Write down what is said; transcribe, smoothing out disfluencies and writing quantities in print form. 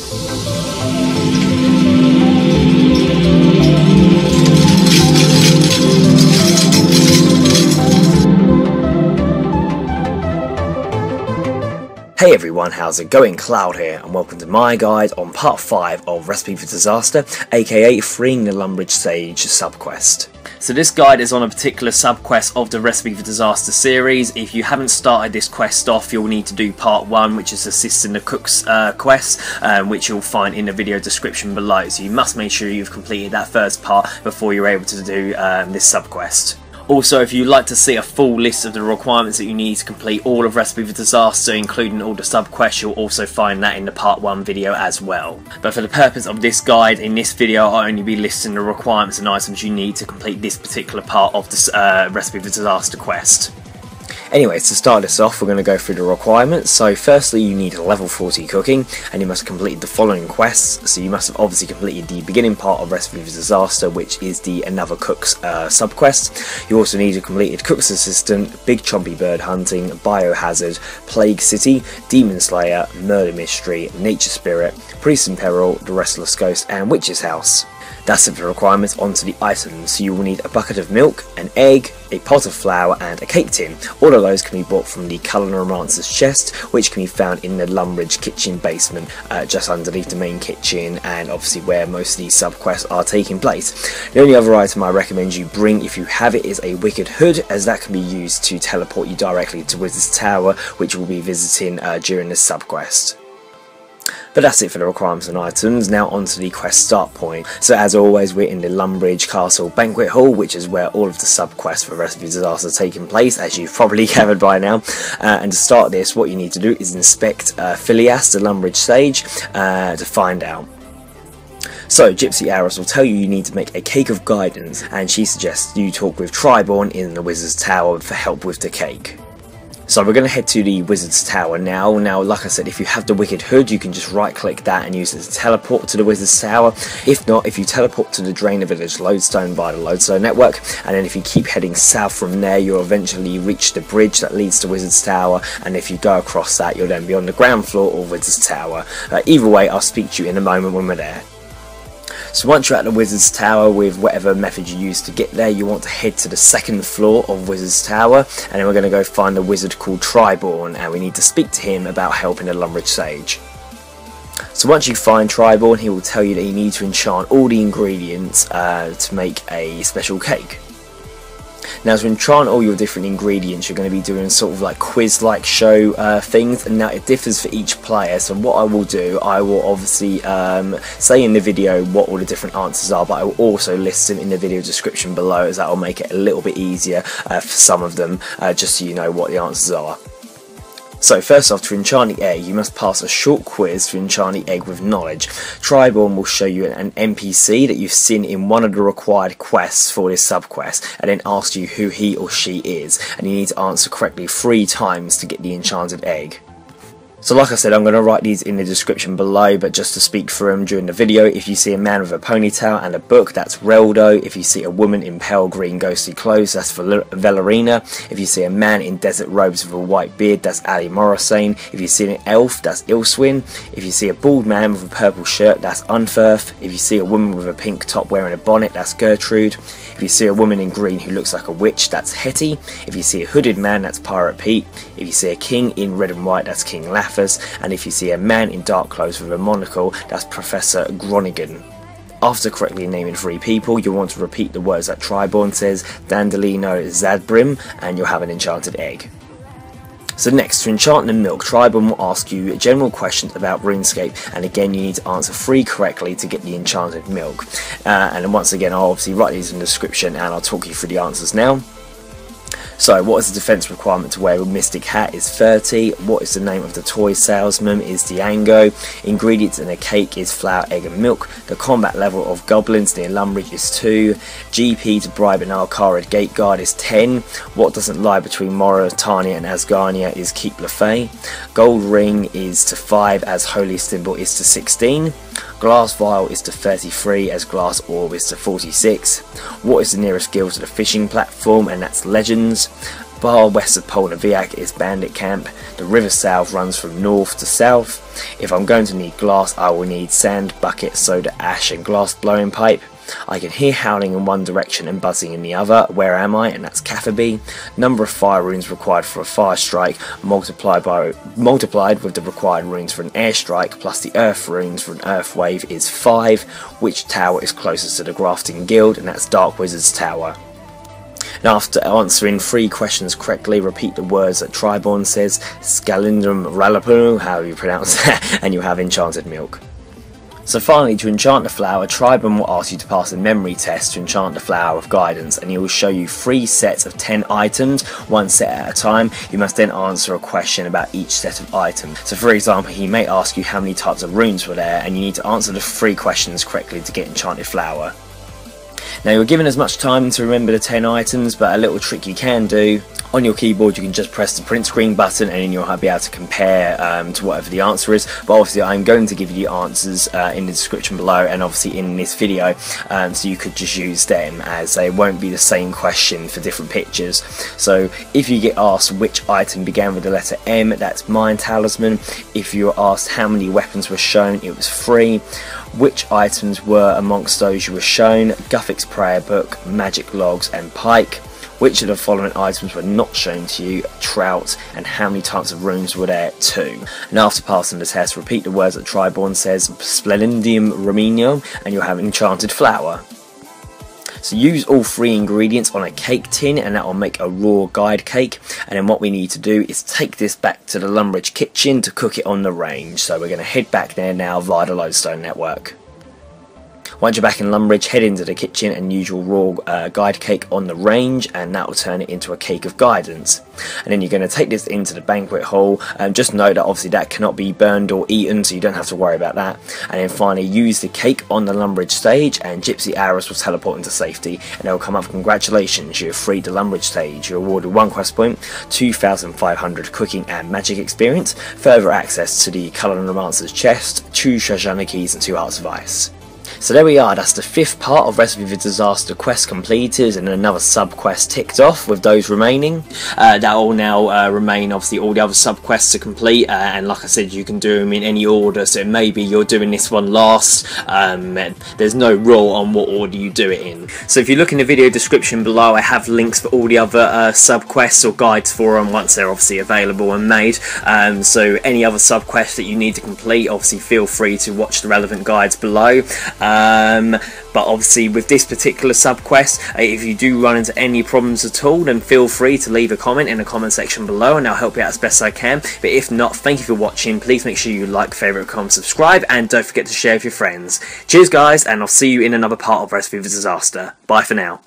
Hey everyone, how's it going? Cloud here, and welcome to my guide on part 5 of Recipe for Disaster, aka freeing the Lumbridge Sage subquest. So this guide is on a particular subquest of the Recipe for Disaster series. If you haven't started this quest off, you'll need to do part 1, which is assisting the cook's quest, which you'll find in the video description below. So you must make sure you've completed that first part before you're able to do this subquest. Also, if you'd like to see a full list of the requirements that you need to complete all of Recipe for Disaster, including all the sub-quests, you'll also find that in the part 1 video as well. But for the purpose of this guide, in this video I'll only be listing the requirements and items you need to complete this particular part of this Recipe for Disaster quest. Anyways, to start this off, we're going to go through the requirements. So firstly, you need a level 40 cooking, and you must complete the following quests. So you must have obviously completed the beginning part of Recipe for Disaster, which is the Another Cook's subquest. You also need a completed Cook's Assistant, Big Chompy Bird Hunting, Biohazard, Plague City, Demon Slayer, Murder Mystery, Nature Spirit, Priest in Peril, The Restless Ghost, and Witch's House. That's it for the requirements. Onto the items. So you will need a bucket of milk, an egg, a pot of flour and a cake tin. All of those can be bought from the Culinaromancer's chest, which can be found in the Lumbridge kitchen basement, just underneath the main kitchen, and obviously where most of these subquests are taking place. The only other item I recommend you bring, if you have it, is a wicked hood, as that can be used to teleport you directly to Wizard's Tower, which we'll be visiting during this subquest. But that's it for the requirements and items. Now on to the quest start point. So as always, we're in the Lumbridge Castle Banquet Hall, which is where all of the subquests for Recipe for Disaster are taking place, as you've probably gathered by now. And to start this, what you need to do is inspect Phileas, the Lumbridge Sage, to find out. So Gypsy Aris will tell you need to make a cake of guidance, and she suggests you talk with Triborn in the Wizard's Tower for help with the cake. So we're going to head to the Wizard's Tower now. Now, like I said, if you have the Wicked Hood, you can just right-click that and use it to teleport to the Wizard's Tower. If not, if you teleport to the Drainer Village Lodestone via the Lodestone network, and then if you keep heading south from there, you'll eventually reach the bridge that leads to Wizard's Tower, and if you go across that, you'll then be on the ground floor of Wizard's Tower. Either way, I'll speak to you in a moment when we're there. So once you're at the Wizard's Tower, with whatever method you use to get there, you want to head to the second floor of Wizard's Tower, and then we're going to go find a wizard called Triborn, and we need to speak to him about helping the Lumbridge Sage. So once you find Triborn, he will tell you that you need to enchant all the ingredients to make a special cake. Now, to enchant all your different ingredients, you're going to be doing sort of like quiz-like show things, and now it differs for each player. So what I will do, I will obviously say in the video what all the different answers are, but I will also list them in the video description below, as that will make it a little bit easier for some of them, just so you know what the answers are. So first off, to enchant the egg, you must pass a short quiz to enchant the egg with knowledge. Triborn will show you an NPC that you've seen in one of the required quests for this subquest, and then ask you who he or she is, and you need to answer correctly 3 times to get the enchanted egg. So like I said, I'm going to write these in the description below, but just to speak through them during the video, if you see a man with a ponytail and a book, that's Reldo. If you see a woman in pale green ghostly clothes, that's Velorina. If you see a man in desert robes with a white beard, that's Ali Morrisane. If you see an elf, that's Islwyn. If you see a bald man with a purple shirt, that's Unferth. If you see a woman with a pink top wearing a bonnet, that's Gertrude. If you see a woman in green who looks like a witch, that's Hetty. If you see a hooded man, that's Pirate Pete. If you see a king in red and white, that's King Lathas. And if you see a man in dark clothes with a monocle, that's Professor Gronigen. After correctly naming 3 people, you'll want to repeat the words that Triborn says, Dandolino Zadbrim, and you'll have an enchanted egg. So next, to enchant the milk, Triborn will ask you general questions about Runescape, and again you need to answer 3 correctly to get the enchanted milk. And then once again, I'll obviously write these in the description and I'll talk you through the answers now. So what is the defense requirement to wear a mystic hat is 30. What is the name of the toy salesman is Diango. Ingredients in a cake is flour, egg and milk. The combat level of goblins near Lumbridge is 2. GP to bribe an Alcarid gate guard is 10. What doesn't lie between Mauritania and Asgarnia is Keep Lefay. Gold ring is to 5 as holy symbol is to 16. Glass vial is to 33 as glass orb is to 46. What is the nearest guild to the fishing platform, and that's Legends. bar west of Polnaviak is Bandit Camp. The river south runs from north to south. If I'm going to need glass, I will need sand, bucket, soda ash and glass blowing pipe. I can hear howling in one direction and buzzing in the other. Where am I? And that's Catherby. Number of fire runes required for a fire strike multiplied with the required runes for an airstrike plus the earth runes for an earth wave is 5. Which tower is closest to the Grafting Guild? And that's Dark Wizard's Tower. Now, after answering 3 questions correctly, repeat the words that Triborn says, Scalindrum Ralapu, however you pronounce that, and you have enchanted milk. So finally, to enchant the flower, Triborn will ask you to pass a memory test to enchant the flower with guidance, and he will show you 3 sets of 10 items, 1 set at a time. You must then answer a question about each set of items. So for example, he may ask you how many types of runes were there, and you need to answer the 3 questions correctly to get enchanted flower. Now, you're given as much time to remember the 10 items, but a little trick you can do. On your keyboard you can just press the print screen button and then you'll be able to compare to whatever the answer is, but obviously I'm going to give you the answers in the description below and obviously in this video, so you could just use them as they won't be the same question for different pictures. So if you get asked which item began with the letter M, that's Mind Talisman. If you were asked how many weapons were shown, it was 3. Which items were amongst those you were shown? Guthick's Prayer Book, Magic Logs and Pike. Which of the following items were not shown to you? Trout. And how many types of runes were there? 2. And after passing the test, repeat the words that Triborn says, Splendidum Romino, and you'll have enchanted flower. So use all 3 ingredients on a cake tin and that will make a raw guide cake, and then what we need to do is take this back to the Lumbridge kitchen to cook it on the range. So we're going to head back there now via the Lodestone network. Once you're back in Lumbridge, head into the kitchen and use your raw guide cake on the range, and that will turn it into a cake of guidance. And then you're going to take this into the banquet hall, and just know that obviously that cannot be burned or eaten, so you don't have to worry about that. And then finally use the cake on the Lumbridge stage, and Gypsy Aris will teleport into safety, and they'll come up, congratulations, you have freed the Lumbridge stage. You're awarded 1 quest point, 2,500 cooking and magic experience, further access to the Culinaromancer's chest, 2 Shajana keys and 2 hearts of ice. So there we are, that's the 5th part of Recipe for Disaster quest completed and another sub-quest ticked off with those remaining. That will now remain, obviously all the other sub-quests to complete, and like I said, you can do them in any order, so maybe you're doing this one last. There's no rule on what order you do it in. So if you look in the video description below, I have links for all the other sub-quests or guides for them once they're obviously available and made. So any other sub-quests that you need to complete, obviously feel free to watch the relevant guides below. But obviously with this particular sub-quest, if you do run into any problems at all, then feel free to leave a comment in the comment section below and I'll help you out as best I can. But if not, thank you for watching. Please make sure you like, favourite, comment, subscribe, and don't forget to share with your friends. Cheers guys, and I'll see you in another part of Recipe for Disaster. Bye for now.